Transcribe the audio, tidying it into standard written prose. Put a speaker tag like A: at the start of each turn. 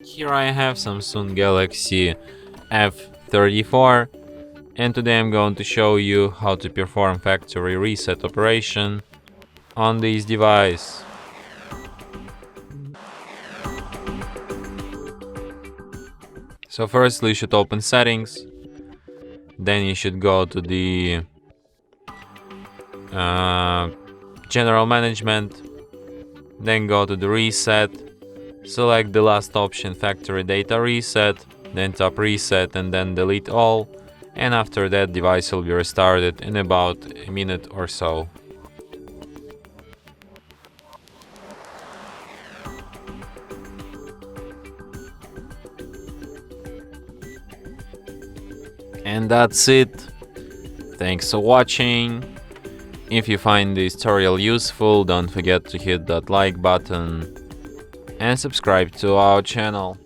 A: Here I have Samsung Galaxy F34, and today I'm going to show you how to perform factory reset operation on this device. So firstly you should open settings, then you should go to the general management, then go to the reset, select the last option, factory data reset, then tap reset and then delete all, and after that device will be restarted in about a minute or so. And that's it. Thanks for watching. If you find this tutorial useful, don't forget to hit that like button and subscribe to our channel.